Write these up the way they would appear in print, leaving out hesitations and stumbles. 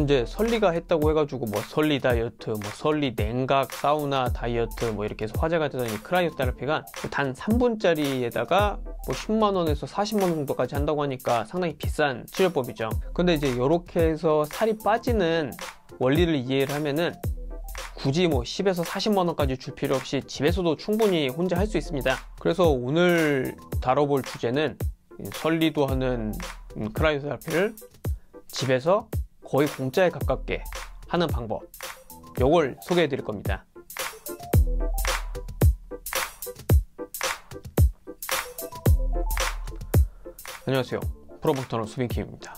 이제 설리가 했다고 해가지고 뭐 설리 다이어트, 뭐 설리 냉각 사우나 다이어트 뭐 이렇게 해서 화제가 되던 이 크라이오테라피가 단 3분짜리에다가 뭐 10만원에서 40만원 정도까지 한다고 하니까 상당히 비싼 치료법이죠. 근데 이제 이렇게 해서 살이 빠지는 원리를 이해를 하면은 굳이 뭐 10에서 40만원까지 줄 필요 없이 집에서도 충분히 혼자 할 수 있습니다. 그래서 오늘 다뤄볼 주제는 설리도 하는 크라이오테라피를 집에서 거의 공짜에 가깝게 하는 방법, 요걸 소개해 드릴 겁니다. 안녕하세요, 프로보터너 수빈킴입니다.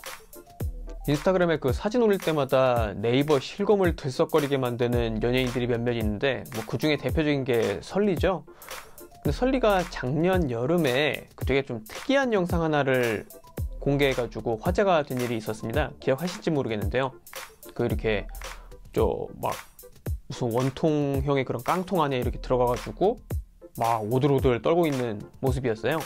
인스타그램에 그 사진 올릴 때마다 네이버 실검을 들썩거리게 만드는 연예인들이 몇몇 있는데 뭐 그 중에 대표적인 게 설리죠. 근데 설리가 작년 여름에 되게 좀 특이한 영상 하나를 공개해가지고 화제가 된 일이 있었습니다. 기억하실지 모르겠는데요. 그 이렇게 막 무슨 원통형의 그런 깡통 안에 이렇게 들어가가지고 막 오들오들 떨고 있는 모습이었어요.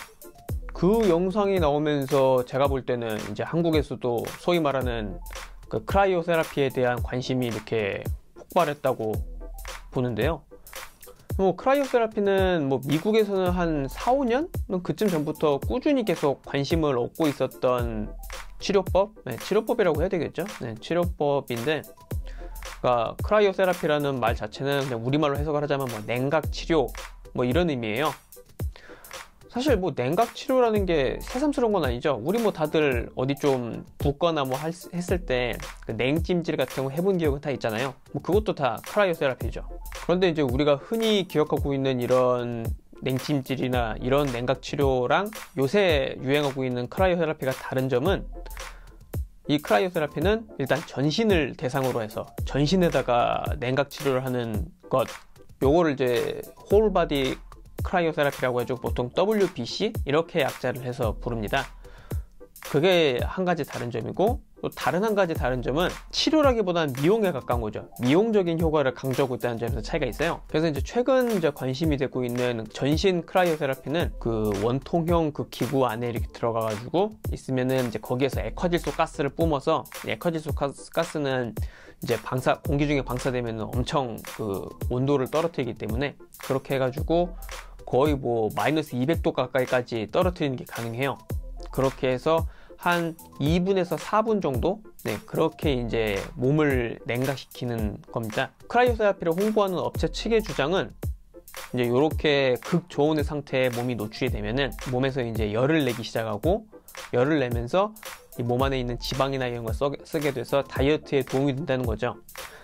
그 영상이 나오면서 제가 볼 때는 이제 한국에서도 소위 말하는 그 크라이오테라피에 대한 관심이 이렇게 폭발했다고 보는데요. 뭐 크라이오테라피는 뭐 미국에서는 한 4, 5년? 그쯤 전부터 꾸준히 계속 관심을 얻고 있었던 치료법? 네, 치료법이라고 해야 되겠죠? 네, 치료법인데, 그러니까 크라이오테라피라는 말 자체는 그냥 우리말로 해석을 하자면 뭐 냉각 치료 뭐 이런 의미예요. 사실 뭐 냉각 치료라는 게 새삼스러운 건 아니죠. 우리 뭐 다들 어디 좀 붓거나 뭐 했을 때 그 냉찜질 같은 거 해본 기억은 다 있잖아요. 뭐 그것도 다 크라이오테라피죠. 그런데 이제 우리가 흔히 기억하고 있는 이런 냉찜질이나 이런 냉각 치료랑 요새 유행하고 있는 크라이오테라피가 다른 점은, 이 크라이오테라피는 일단 전신을 대상으로 해서 전신에다가 냉각 치료를 하는 것, 요거를 이제 홀바디 크라이오테라피라고 해서 보통 WBC 이렇게 약자를 해서 부릅니다. 그게 한 가지 다른 점이고, 또 다른 한 가지 다른 점은 치료라기보다는 미용에 가까운 거죠. 미용적인 효과를 강조하고 있다는 점에서 차이가 있어요. 그래서 이제 최근 이제 관심이 되고 있는 전신 크라이오테라피는 그 원통형 그 기구 안에 이렇게 들어가가지고 있으면은 이제 거기에서 액화질소 가스를 뿜어서, 액화질소 가스는 이제 공기 중에 방사되면 엄청 그 온도를 떨어뜨리기 때문에 그렇게 해가지고 거의 뭐 마이너스 200도 가까이까지 떨어뜨리는 게 가능해요. 그렇게 해서 한 2분에서 4분 정도? 네, 그렇게 이제 몸을 냉각시키는 겁니다. 크라이오테라피를 홍보하는 업체 측의 주장은 이제 이렇게 극저온의 상태에 몸이 노출이 되면은 몸에서 이제 열을 내기 시작하고, 열을 내면서 이 몸 안에 있는 지방이나 이런 걸 쓰게 돼서 다이어트에 도움이 된다는 거죠.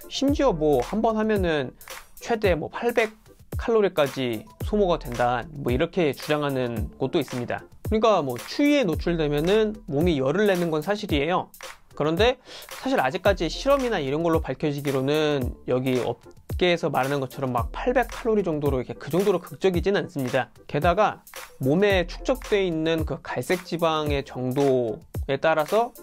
심지어 뭐 한번 하면은 최대 뭐 800칼로리까지 소모가 된다, 뭐 이렇게 주장하는 곳도 있습니다. 그러니까 뭐 추위에 노출되면은 몸이 열을 내는 건 사실이에요. 그런데 사실 아직까지 실험이나 이런 걸로 밝혀지기로는 여기 업계에서 말하는 것처럼 막 800칼로리 정도로 이렇게 그 정도로 극적이지는 않습니다. 게다가 몸에 축적되어 있는 그 갈색 지방의 정도에 따라서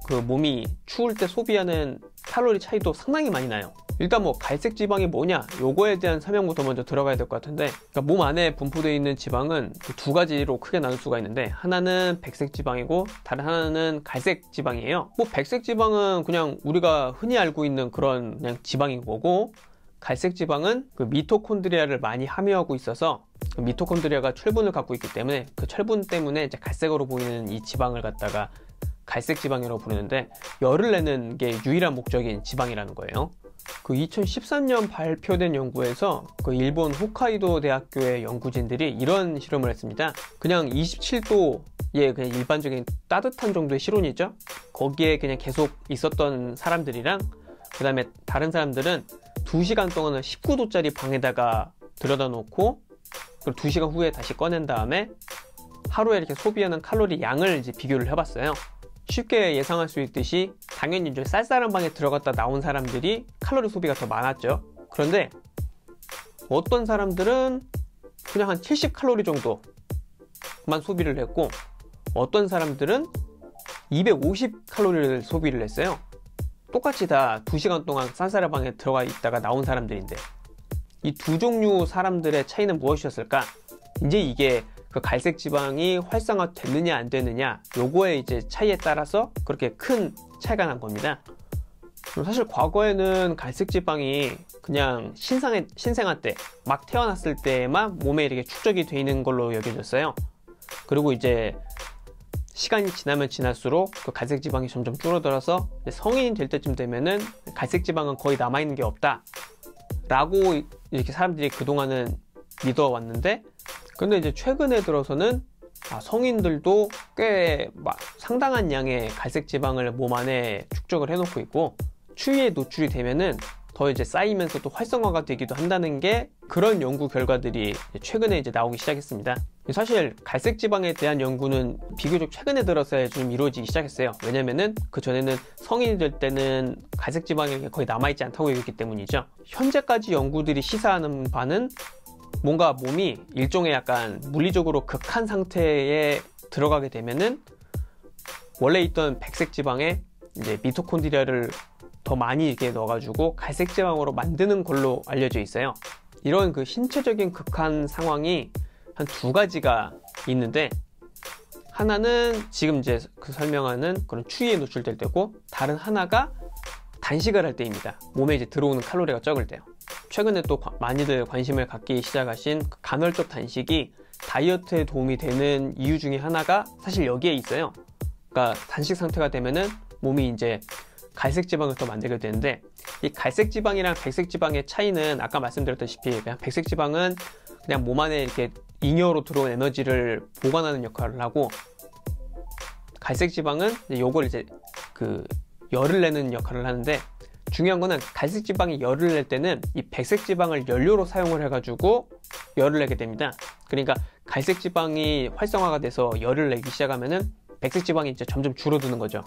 그 몸이 추울 때 소비하는 칼로리 차이도 상당히 많이 나요. 일단 뭐 갈색 지방이 뭐냐, 요거에 대한 설명부터 먼저 들어가야 될 것 같은데, 그러니까 몸 안에 분포되어 있는 지방은 두 가지로 크게 나눌 수가 있는데, 하나는 백색 지방이고 다른 하나는 갈색 지방이에요. 뭐 백색 지방은 그냥 우리가 흔히 알고 있는 그런 그냥 지방인 거고, 갈색 지방은 그 미토콘드리아를 많이 함유하고 있어서 그 미토콘드리아가 철분을 갖고 있기 때문에 그 철분 때문에 이제 갈색으로 보이는 이 지방을 갖다가 갈색 지방이라고 부르는데, 열을 내는 게 유일한 목적인 지방이라는 거예요. 그 2013년 발표된 연구에서 그 일본 홋카이도 대학교의 연구진들이 이런 실험을 했습니다. 그냥 27도의 그냥 일반적인 따뜻한 정도의 실온이죠. 거기에 그냥 계속 있었던 사람들이랑, 그 다음에 다른 사람들은 2시간 동안은 19도짜리 방에다가 들여다 놓고, 그리고 2시간 후에 다시 꺼낸 다음에 하루에 이렇게 소비하는 칼로리 양을 이제 비교를 해봤어요. 쉽게 예상할 수 있듯이 당연히 이제 쌀쌀한 방에 들어갔다 나온 사람들이 칼로리 소비가 더 많았죠. 그런데 어떤 사람들은 그냥 한 70칼로리 정도만 소비를 했고, 어떤 사람들은 250칼로리를 소비를 했어요. 똑같이 다 2시간 동안 쌀쌀한 방에 들어가 있다가 나온 사람들인데, 이 두 종류 사람들의 차이는 무엇이었을까? 이제 이게 그 갈색 지방이 활성화 됐느냐 안 됐느냐, 요거의 이제 차이에 따라서 그렇게 큰 차이가 난 겁니다. 사실 과거에는 갈색지방이 그냥 신생아 때, 막 태어났을 때만 몸에 이렇게 축적이 돼 있는 걸로 여겨졌어요. 그리고 이제 시간이 지나면 지날수록 그 갈색지방이 점점 줄어들어서 성인이 될 때쯤 되면은 갈색지방은 거의 남아있는 게 없다 라고 이렇게 사람들이 그동안은 믿어왔는데, 근데 이제 최근에 들어서는 성인들도 꽤 상당한 양의 갈색지방을 몸 안에 축적을 해놓고 있고, 추위에 노출이 되면은 더 이제 쌓이면서 또 활성화가 되기도 한다는 게 그런 연구 결과들이 최근에 이제 나오기 시작했습니다. 사실 갈색지방에 대한 연구는 비교적 최근에 들어서야 좀 이루어지기 시작했어요. 왜냐면은 그 전에는 성인이 될 때는 갈색지방이 거의 남아있지 않다고 얘기했기 때문이죠. 현재까지 연구들이 시사하는 바는 뭔가 몸이 일종의 약간 물리적으로 극한 상태에 들어가게 되면은 원래 있던 백색 지방에 이제 미토콘드리아를 더 많이 이렇게 넣어가지고 갈색 지방으로 만드는 걸로 알려져 있어요. 이런 그 신체적인 극한 상황이 한 두 가지가 있는데, 하나는 지금 이제 그 설명하는 그런 추위에 노출될 때고, 다른 하나가 단식을 할 때입니다. 몸에 이제 들어오는 칼로리가 적을 때요. 최근에 또 많이들 관심을 갖기 시작하신 간헐적 단식이 다이어트에 도움이 되는 이유 중에 하나가 사실 여기에 있어요. 그러니까 단식 상태가 되면은 몸이 이제 갈색 지방을 또 만들게 되는데, 이 갈색 지방이랑 백색 지방의 차이는 아까 말씀드렸다시피 그냥 백색 지방은 그냥 몸 안에 이렇게 잉여로 들어온 에너지를 보관하는 역할을 하고, 갈색 지방은 요걸 이제 그 열을 내는 역할을 하는데, 중요한 거는 갈색 지방이 열을 낼 때는 이 백색 지방을 연료로 사용을 해가지고 열을 내게 됩니다. 그러니까 갈색 지방이 활성화가 돼서 열을 내기 시작하면은 백색 지방이 이제 점점 줄어드는 거죠.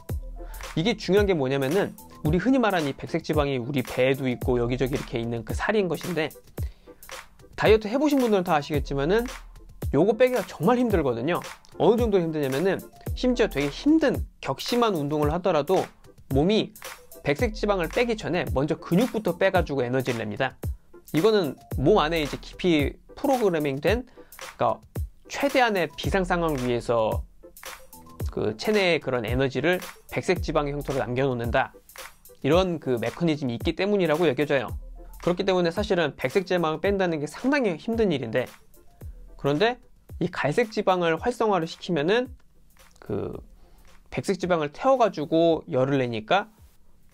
이게 중요한 게 뭐냐면은 우리 흔히 말하는 이 백색 지방이 우리 배에도 있고 여기저기 이렇게 있는 그 살인 것인데, 다이어트 해보신 분들은 다 아시겠지만은 요거 빼기가 정말 힘들거든요. 어느 정도 힘드냐면은 심지어 되게 힘든 격심한 운동을 하더라도 몸이 백색 지방을 빼기 전에 먼저 근육부터 빼가지고 에너지를 냅니다. 이거는 몸 안에 이제 깊이 프로그래밍 된, 그러니까 최대한의 비상 상황을 위해서 그 체내의 그런 에너지를 백색 지방의 형태로 남겨놓는다, 이런 그 메커니즘이 있기 때문이라고 여겨져요. 그렇기 때문에 사실은 백색 지방을 뺀다는 게 상당히 힘든 일인데, 그런데 이 갈색 지방을 활성화를 시키면은 그 백색 지방을 태워가지고 열을 내니까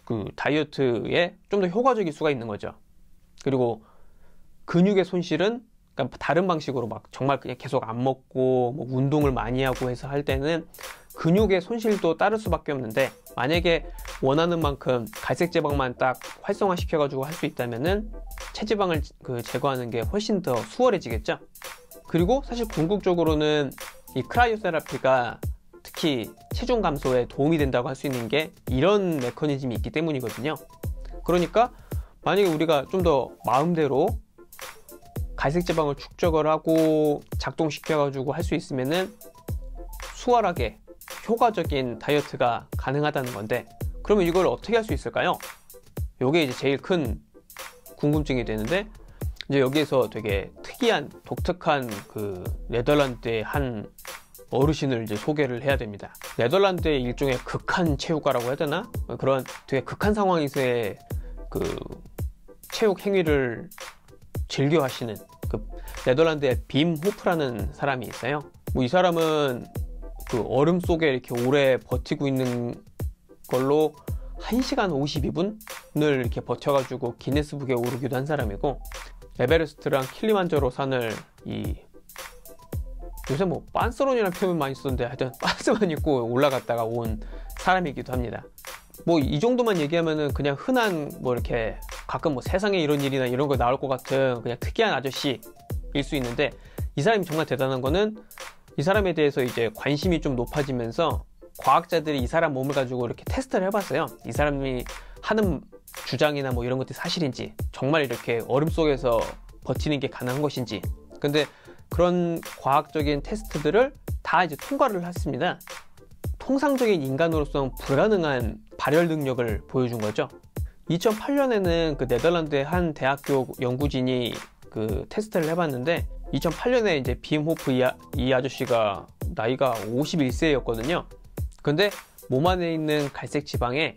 그 다이어트에 좀 더 효과적일 수가 있는 거죠. 그리고 근육의 손실은 그러니까 다른 방식으로 막 정말 그냥 계속 안 먹고 뭐 운동을 많이 하고 해서 할 때는 근육의 손실도 따를 수밖에 없는데, 만약에 원하는 만큼 갈색 지방만 딱 활성화 시켜가지고 할 수 있다면은 체지방을 제거하는 게 훨씬 더 수월해지겠죠. 그리고 사실 궁극적으로는 이 크라이오세라피가 특히 체중 감소에 도움이 된다고 할 수 있는 게 이런 메커니즘이 있기 때문이거든요. 그러니까 만약에 우리가 좀 더 마음대로 갈색 지방을 축적을 하고 작동시켜 가지고 할 수 있으면은 수월하게 효과적인 다이어트가 가능하다는 건데, 그러면 이걸 어떻게 할 수 있을까요? 요게 이제 제일 큰 궁금증이 되는데, 이제 여기에서 되게 특이한 독특한 그 네덜란드의 한 어르신을 이제 소개를 해야 됩니다. 네덜란드의 일종의 극한 체육가라고 해야 되나? 그런 되게 극한 상황에서의 그 체육 행위를 즐겨 하시는 그 네덜란드의 빔 호프라는 사람이 있어요. 뭐 이 사람은 그 얼음 속에 이렇게 오래 버티고 있는 걸로 1시간 52분을 이렇게 버텨가지고 기네스북에 오르기도 한 사람이고, 에베레스트랑 킬리만자로 산을 요새 뭐 빤스런이라는 표현 많이 쓰던데 하여튼 빤스만 입고 올라갔다가 온 사람이기도 합니다. 뭐 이 정도만 얘기하면은 그냥 흔한 뭐 이렇게 가끔 뭐 세상에 이런 일이나 이런 거 나올 것 같은 그냥 특이한 아저씨일 수 있는데, 이 사람이 정말 대단한 거는 이 사람에 대해서 이제 관심이 좀 높아지면서 과학자들이 이 사람 몸을 가지고 이렇게 테스트를 해봤어요. 이 사람이 하는 주장이나 뭐 이런 것들이 사실인지, 정말 이렇게 얼음 속에서 버티는 게 가능한 것인지. 근데 그런 과학적인 테스트들을 다 이제 통과를 했습니다. 통상적인 인간으로서는 불가능한 발열 능력을 보여준 거죠. 2008년에는 그 네덜란드의 한 대학교 연구진이 그 테스트를 해봤는데, 2008년에 이제 빔 호프 이 아저씨가 나이가 51세였거든요. 근데 몸 안에 있는 갈색 지방에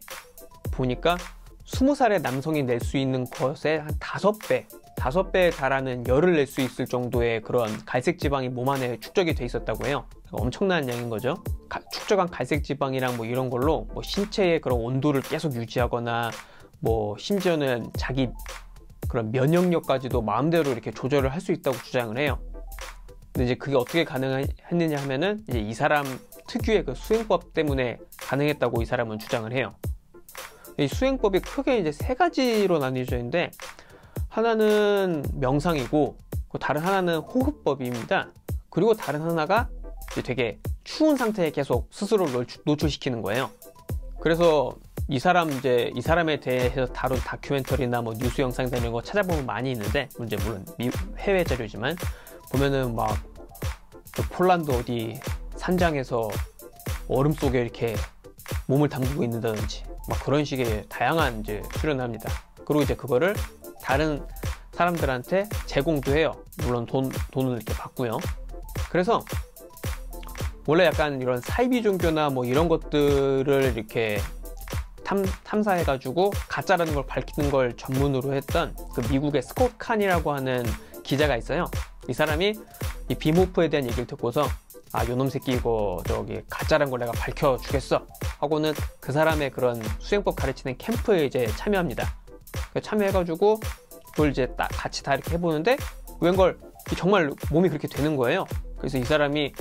보니까 20살의 남성이 낼 수 있는 것의 한 5배에 달하는 열을 낼 수 있을 정도의 그런 갈색 지방이 몸 안에 축적이 돼 있었다고 해요. 엄청난 양인 거죠. 축적한 갈색 지방이랑 뭐 이런 걸로 뭐 신체의 그런 온도를 계속 유지하거나 뭐 심지어는 자기 그런 면역력까지도 마음대로 이렇게 조절을 할 수 있다고 주장을 해요. 근데 이제 그게 어떻게 가능했느냐 하면은 이제 이 사람 특유의 그 수행법 때문에 가능했다고 이 사람은 주장을 해요. 이 수행법이 크게 이제 3가지로 나뉘어져 있는데, 하나는 명상이고 다른 하나는 호흡법입니다. 그리고 다른 하나가 이제 되게 추운 상태에 계속 스스로를 노출시키는 거예요. 그래서 이 사람에 대해서 다룬 다큐멘터리나 뭐 뉴스 영상 이런 거 찾아보면 많이 있는데, 이제 물론 해외 자료지만 보면은 막 폴란드 어디 산장에서 얼음 속에 이렇게 몸을 담그고 있는다든지 막 그런 식의 다양한 이제 출연을 합니다. 그리고 이제 그거를 다른 사람들한테 제공도 해요. 물론 돈을 이렇게 받고요. 그래서 원래 약간 이런 사이비 종교나 뭐 이런 것들을 이렇게 탐사해가지고 가짜라는 걸 밝히는 걸 전문으로 했던 그 미국의 스콧 칸이라고 하는 기자가 있어요. 이 사람이 이 빔호프에 대한 얘기를 듣고서 요놈 새끼 이거 저기 가짜라는 걸 내가 밝혀주겠어 하고는 그 사람의 그런 수행법 가르치는 캠프에 이제 참여합니다. 참여해가지고 그걸 이제 같이 다 이렇게 해보는데 웬걸 정말 몸이 그렇게 되는 거예요. 그래서 이 사람이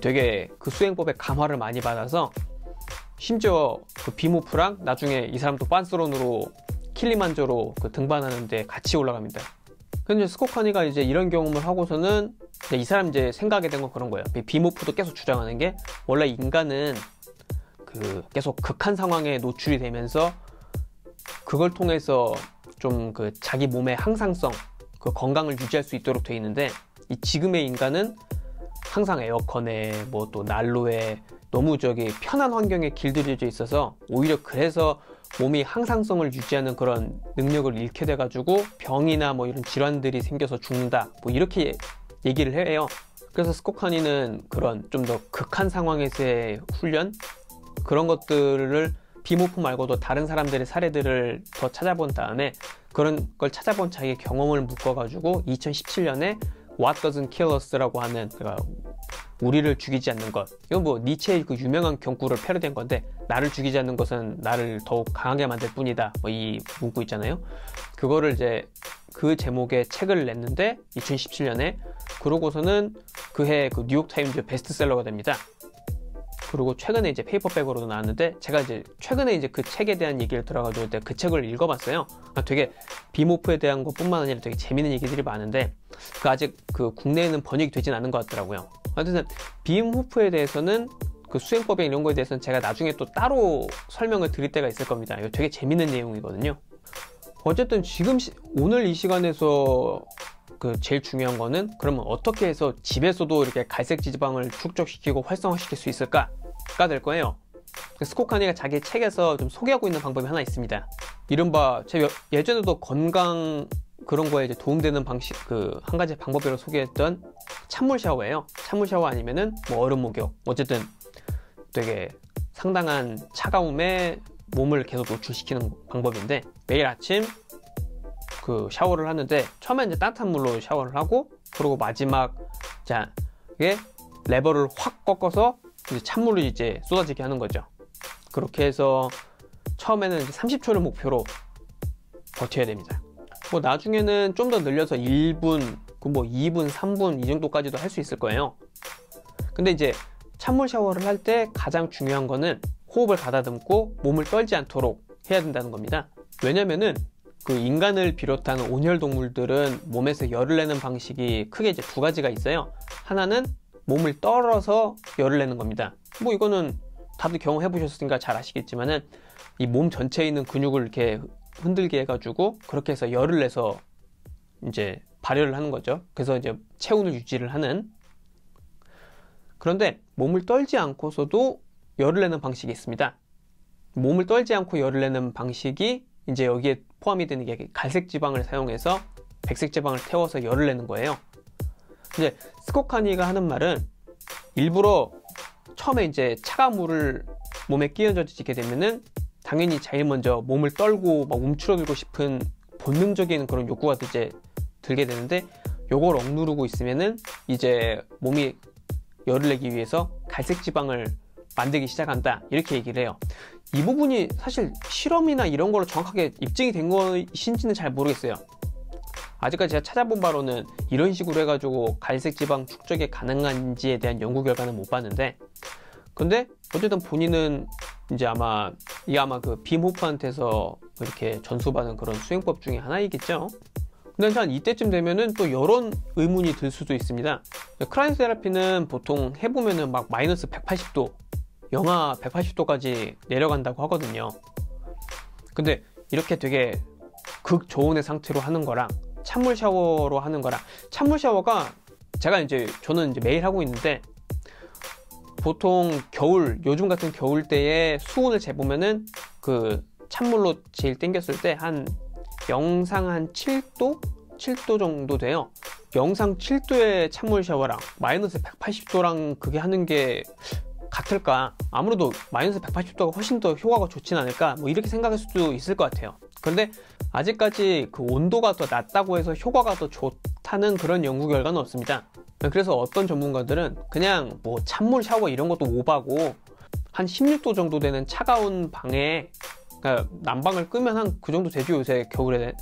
되게 그 수행법에 감화를 많이 받아서 심지어 그 빔호프랑 나중에 이 사람도 빤스런으로 킬리만자로 등반하는데 같이 올라갑니다. 근데 스콧 카니가 이제 이런 경험을 하고서는 이 사람 이제 생각하게 된 건 그런 거예요. 빔호프도 계속 주장하는 게 원래 인간은 계속 극한 상황에 노출이 되면서 그걸 통해서 좀 자기 몸의 항상성, 건강을 유지할 수 있도록 돼 있는데, 이 지금의 인간은 항상 에어컨에 뭐 또 난로에 너무 편한 환경에 길들여져 있어서 오히려 그래서 몸이 항상성을 유지하는 그런 능력을 잃게 돼가지고 병이나 뭐 이런 질환들이 생겨서 죽는다, 뭐 이렇게 얘기를 해요. 그래서 스콧 카니는 그런 좀 더 극한 상황에서의 훈련, 그런 것들을 빔호프 말고도 다른 사람들의 사례들을 더 찾아본 다음에 그런 걸 찾아본 자기의 경험을 묶어가지고 2017년에 What Doesn't Kill Us라고 하는, 그러니까 우리를 죽이지 않는 것, 이건 뭐 니체의 그 유명한 경구를 패러디한 건데, 나를 죽이지 않는 것은 나를 더욱 강하게 만들 뿐이다, 뭐 이 문구 있잖아요. 그거를 이제 그 제목의 책을 냈는데 2017년에, 그러고서는 그해 그 뉴욕타임즈 베스트셀러가 됩니다. 그리고 최근에 이제 페이퍼백으로도 나왔는데, 제가 이제 최근에 이제 그 책에 대한 얘기를 들어가지고 그 책을 읽어봤어요. 되게 빔호프에 대한 것뿐만 아니라 되게 재밌는 얘기들이 많은데, 아직 국내에는 번역이 되진 않은 것 같더라고요. 하여튼 빔호프에 대해서는 그 수행법에 이런 거에 대해서는 제가 나중에 또 따로 설명을 드릴 때가 있을 겁니다. 이거 되게 재밌는 내용이거든요. 어쨌든 지금 오늘 이 시간에서 제일 중요한 거는, 그러면 어떻게 해서 집에서도 이렇게 갈색 지방을 축적시키고 활성화시킬 수 있을까가 될 거예요. 스콧 카니가 자기 책에서 좀 소개하고 있는 방법이 하나 있습니다. 이른바 제가 예전에도 건강 그런 거에 이제 도움되는 방식, 한 가지 방법으로 소개했던 찬물 샤워예요. 찬물 샤워 아니면은 뭐 얼음 목욕, 어쨌든 되게 상당한 차가움에 몸을 계속 노출시키는 방법인데, 매일 아침 샤워를 하는데, 처음에 이제 따뜻한 물로 샤워를 하고, 그리고 마지막 이게 레버를 확 꺾어서 이제 찬물을 이제 쏟아지게 하는 거죠. 그렇게 해서 처음에는 이제 30초를 목표로 버텨야 됩니다. 뭐 나중에는 좀 더 늘려서 1분, 뭐 2분, 3분 이 정도까지도 할 수 있을 거예요. 근데 이제 찬물 샤워를 할 때 가장 중요한 거는 호흡을 가다듬고 몸을 떨지 않도록 해야 된다는 겁니다. 왜냐면은 인간을 비롯한 온혈 동물들은 몸에서 열을 내는 방식이 크게 이제 2가지가 있어요. 하나는 몸을 떨어서 열을 내는 겁니다. 뭐 이거는 다들 경험해 보셨으니까 잘 아시겠지만은, 이 몸 전체에 있는 근육을 이렇게 흔들게 해가지고 그렇게 해서 열을 내서 이제 발열을 하는 거죠. 그래서 이제 체온을 유지를 하는. 그런데 몸을 떨지 않고서도 열을 내는 방식이 있습니다. 몸을 떨지 않고 열을 내는 방식이 이제 여기에 포함이 되는 게 갈색 지방을 사용해서 백색 지방을 태워서 열을 내는 거예요. 이제 스콧 카니가 하는 말은, 일부러 처음에 이제 차가운 물을 몸에 끼얹어지게 되면은 당연히 제일 먼저 몸을 떨고 막 움츠러들고 싶은 본능적인 그런 욕구가 이제 들게 되는데, 요걸 억누르고 있으면은 이제 몸이 열을 내기 위해서 갈색 지방을 만들기 시작한다, 이렇게 얘기를 해요. 이 부분이 사실 실험이나 이런 걸로 정확하게 입증이 된 것인지는 잘 모르겠어요. 아직까지 제가 찾아본 바로는 이런 식으로 해가지고 갈색 지방 축적이 가능한지에 대한 연구 결과는 못 봤는데, 근데 어쨌든 본인은 이제 이게 아마 그 빔 호프한테서 이렇게 전수받은 그런 수행법 중에 하나이겠죠. 근데 한 이때쯤 되면은 또 이런 의문이 들 수도 있습니다. 크라이오테라피는 보통 해보면은 막 마이너스 180도, 영하 180도까지 내려간다고 하거든요. 근데 이렇게 되게 극저온의 상태로 하는 거랑 찬물 샤워로 하는 거랑, 찬물 샤워가 저는 이제 매일 하고 있는데, 보통 요즘 같은 겨울 때에 수온을 재보면은 그 찬물로 제일 땡겼을 때 영상 한 7도? 7도 정도 돼요. 영상 7도의 찬물 샤워랑 마이너스 180도랑 그게 하는 게 같을까? 아무래도 마이너스 180도가 훨씬 더 효과가 좋진 않을까? 뭐 이렇게 생각할 수도 있을 것 같아요. 그런데 아직까지 그 온도가 더 낮다고 해서 효과가 더 좋다는 그런 연구 결과는 없습니다. 그래서 어떤 전문가들은 그냥 뭐 찬물 샤워 이런 것도 오바고, 한 16도 정도 되는 차가운 방에, 그러니까 난방을 끄면 한 그 정도 되죠, 요새 겨울에는.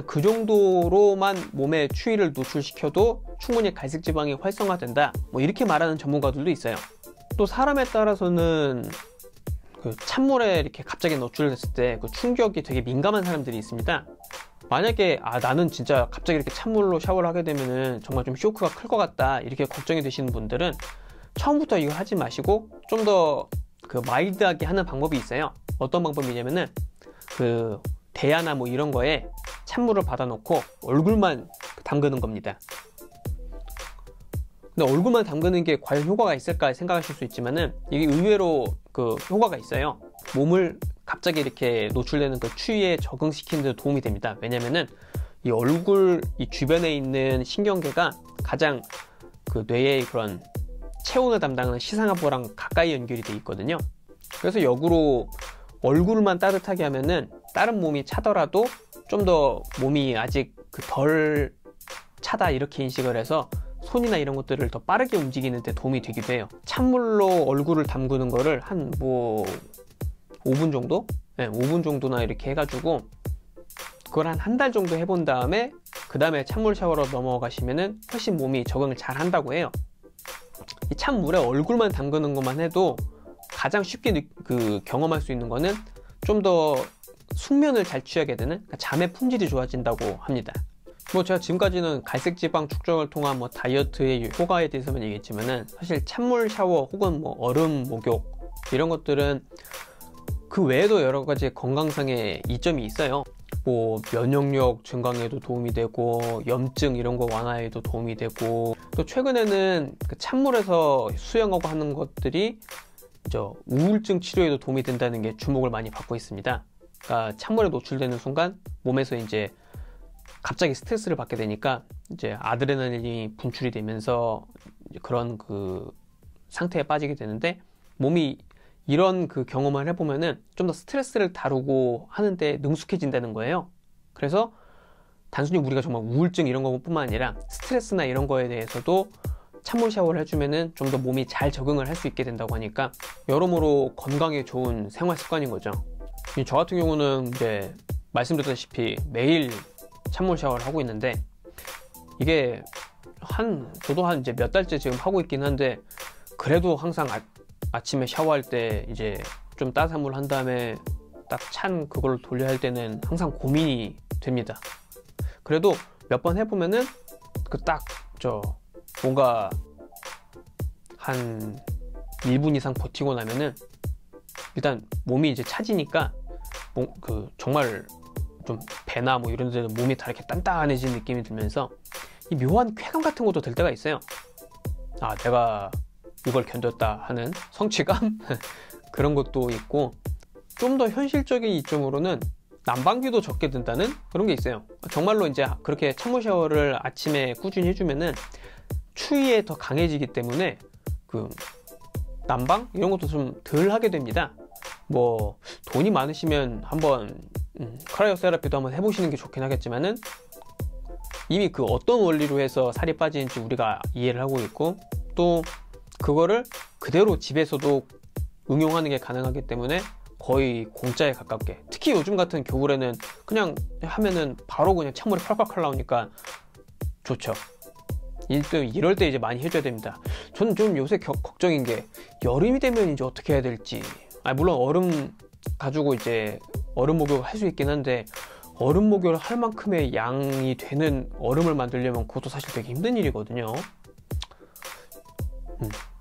그 정도로만 몸에 추위를 노출시켜도 충분히 갈색 지방이 활성화된다, 뭐 이렇게 말하는 전문가들도 있어요. 또 사람에 따라서는 그 찬물에 이렇게 갑자기 노출됐을 때 그 충격이 되게 민감한 사람들이 있습니다. 만약에 나는 진짜 갑자기 이렇게 찬물로 샤워를 하게 되면은 정말 좀 쇼크가 클 것 같다, 이렇게 걱정이 되시는 분들은 처음부터 이거 하지 마시고 좀 더 그 마일드하게 하는 방법이 있어요. 어떤 방법이냐면은 그 대야나 뭐 이런 거에 찬물을 받아놓고 얼굴만 담그는 겁니다. 근데 얼굴만 담그는 게 과연 효과가 있을까 생각하실 수 있지만은, 이게 의외로 그 효과가 있어요. 몸을 갑자기 이렇게 노출되는 그 추위에 적응시키는 데 도움이 됩니다. 왜냐면은 이 얼굴 이 주변에 있는 신경계가 가장 그 뇌의 그런 체온을 담당하는 시상하부랑 가까이 연결이 돼 있거든요. 그래서 역으로 얼굴만 따뜻하게 하면은 다른 몸이 차더라도 좀 더 몸이 아직 덜 차다, 이렇게 인식을 해서 손이나 이런 것들을 더 빠르게 움직이는 데 도움이 되기도 해요. 찬물로 얼굴을 담그는 거를 한 5분 정도? 네, 5분 정도나 이렇게 해가지고 그걸 한 달 정도 해본 다음에 그 다음에 찬물 샤워로 넘어가시면은 훨씬 몸이 적응을 잘 한다고 해요. 이 찬물에 얼굴만 담그는 것만 해도 가장 쉽게 경험할 수 있는 거는 좀 더 숙면을 잘 취하게 되는, 그러니까 잠의 품질이 좋아진다고 합니다. 뭐 제가 지금까지는 갈색 지방 축적을 통한 뭐 다이어트의 효과에 대해서만 얘기했지만은, 사실 찬물 샤워 혹은 뭐 얼음 목욕 이런 것들은 그 외에도 여러 가지 건강상의 이점이 있어요. 뭐 면역력 증강에도 도움이 되고, 염증 이런 거 완화에도 도움이 되고, 또 최근에는 그 찬물에서 수영하고 하는 것들이 우울증 치료에도 도움이 된다는 게 주목을 많이 받고 있습니다. 그러니까 찬물에 노출되는 순간 몸에서 이제 갑자기 스트레스를 받게 되니까 이제 아드레날린이 분출이 되면서 그런 그 상태에 빠지게 되는데, 몸이 이런 그 경험을 해보면은 좀 더 스트레스를 다루고 하는데 능숙해진다는 거예요. 그래서 단순히 우리가 정말 우울증 이런 것뿐만 아니라 스트레스나 이런 거에 대해서도 찬물 샤워를 해주면은 좀 더 몸이 잘 적응을 할 수 있게 된다고 하니까 여러모로 건강에 좋은 생활 습관인 거죠. 저 같은 경우는 이제 말씀드렸다시피 매일 찬물 샤워를 하고 있는데, 이게 저도 한 이제 몇 달째 지금 하고 있긴 한데, 그래도 항상 아침에 샤워할 때 이제 좀 따뜻한 물 한 다음에 딱 찬 그걸 돌려야 할 때는 항상 고민이 됩니다. 그래도 몇 번 해보면은 뭔가 한 1분 이상 버티고 나면은 일단 몸이 이제 차지니까 정말 좀 배나 뭐 이런 데는 몸이 다 이렇게 단단해진 느낌이 들면서 이 묘한 쾌감 같은 것도 들 때가 있어요. 내가 이걸 견뎠다 하는 성취감? 그런 것도 있고, 좀 더 현실적인 이점으로는 난방비도 적게 든다는 그런 게 있어요. 정말로 이제 그렇게 찬물 샤워를 아침에 꾸준히 해주면은 추위에 더 강해지기 때문에 그 난방 이런 것도 좀 덜 하게 됩니다. 뭐 돈이 많으시면 한번 크라이오세라피도 한번 해보시는 게 좋긴 하겠지만은 이미 그 어떤 원리로 해서 살이 빠지는지 우리가 이해를 하고 있고, 또 그거를 그대로 집에서도 응용하는 게 가능하기 때문에 거의 공짜에 가깝게, 특히 요즘 같은 겨울에는 그냥 하면은 바로 그냥 찬물이 펄펄펄 나오니까 좋죠. 이럴 때 이제 많이 해줘야 됩니다. 저는 좀 요새 걱정인 게 여름이 되면 이제 어떻게 해야 될지. 물론 얼음 가지고 이제 얼음 목욕을 할 수 있긴 한데, 얼음 목욕을 할 만큼의 양이 되는 얼음을 만들려면 그것도 사실 되게 힘든 일이거든요.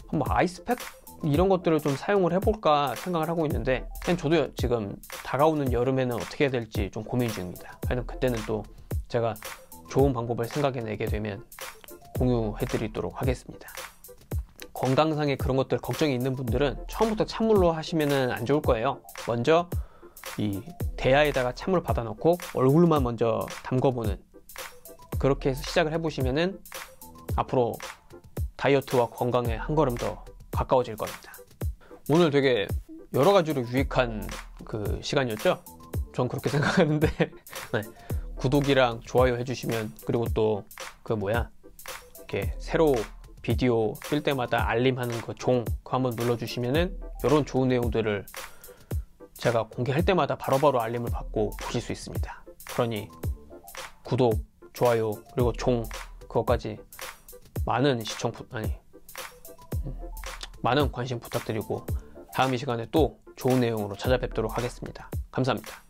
한번 아이스팩 이런 것들을 좀 사용을 해볼까 생각을 하고 있는데, 저도 지금 다가오는 여름에는 어떻게 해야 될지 좀 고민 중입니다. 그때는 또 제가 좋은 방법을 생각해내게 되면 공유해드리도록 하겠습니다. 건강상의 그런 것들 걱정이 있는 분들은 처음부터 찬물로 하시면 안 좋을 거예요. 먼저 이 대야에다가 찬물 받아놓고 얼굴만 먼저 담궈보는, 그렇게 해서 시작을 해보시면은 앞으로 다이어트와 건강에 한 걸음 더 가까워질 겁니다. 오늘 되게 여러 가지로 유익한 그 시간이었죠? 전 그렇게 생각하는데 네. 구독이랑 좋아요 해주시면, 그리고 또 이렇게 새로 비디오 뜰 때마다 알림하는 그 종 그거 한번 눌러주시면은 이런 좋은 내용들을 제가 공개할 때마다 바로바로 알림을 받고 보실 수 있습니다. 그러니 구독, 좋아요, 그리고 종 그것까지 많은 많은 관심 부탁드리고, 다음 이 시간에 또 좋은 내용으로 찾아뵙도록 하겠습니다. 감사합니다.